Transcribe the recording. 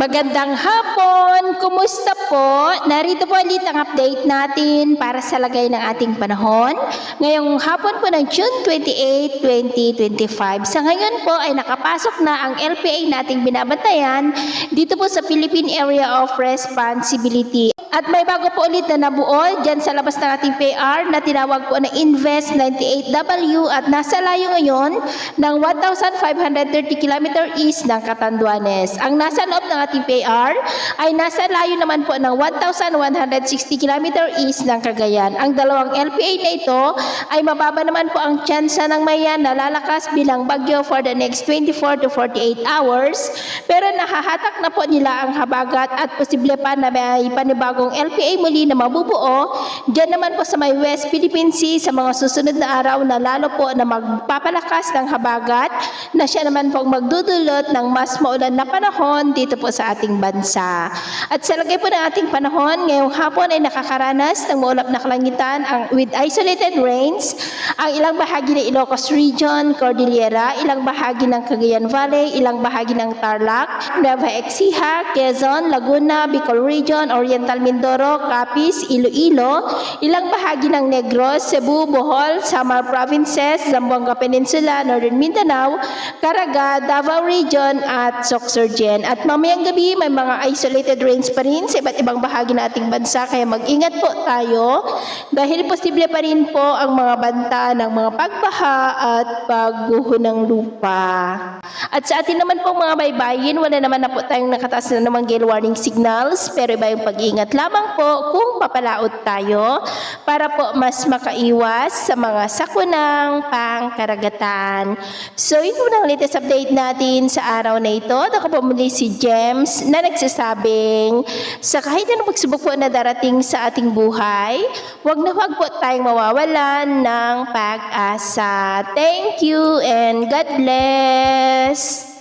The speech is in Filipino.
Magandang hapon! Kumusta po? Narito po ulit ang update natin para sa lagay ng ating panahon. Ngayong hapon po ng June 28, 2025. Sa ngayon po ay nakapasok na ang LPA nating binabantayan dito po sa Philippine Area of Responsibility. At may bago po ulit na nabuo dyan sa labas ng ating PR na tinawag po na Invest 98W at nasa layo ngayon ng 1,530 km east ng Catanduanes. Ang nasa loob ng ating PR ay nasa layo naman po ng 1,160 km east ng Cagayan. Ang dalawang LPA na ito ay mababa naman po ang tsansa ng mayan na lalakas bilang bagyo for the next 24 to 48 hours. Pero nahahatak na po nila ang habagat at posible pa na may panibagong LPA muli na mabubuo. Diyan naman po sa may West Philippine Sea sa mga susunod na araw na lalo po na magpapalakas ng habagat na siya naman po magdudulot ng mas maulan na panahon dito po sa ating bansa. At sa lagay po ng ating panahon, ngayong hapon ay nakakaranas ng maulap na kalangitan with isolated rains ang ilang bahagi ng Ilocos Region, Cordillera, ilang bahagi ng Cagayan Valley, ilang bahagi ng Tarlac, Nueva Ecija, Quezon, Laguna, Bicol Region, Oriental Mindoro, Capiz, Iloilo, ilang bahagi ng Negros, Cebu, Bohol, Samar Provinces, Zamboanga Peninsula, Northern Mindanao, Caraga, Davao Region at Sorsogon. At mamayang gabi may mga isolated rains pa rin sa iba't ibang bahagi ng ating bansa kaya mag-ingat po tayo dahil posible pa rin po ang mga banta ng mga pagbaha at pagguho ng lupa. At sa atin naman po mga baybayin, wala naman na po tayong nakataas na namang gale warning signals pero iba yung pag-iingat lamang po kung papalaot tayo para po mas makaiwas sa mga sakunang pangkaragatan. So ito na ang latest update natin sa araw na ito. Ako po muli si James na nagsasabing sa kahit anong pagsubok po na darating sa ating buhay, huwag na huwag po tayong mawawalan ng pag-asa. Thank you and God bless!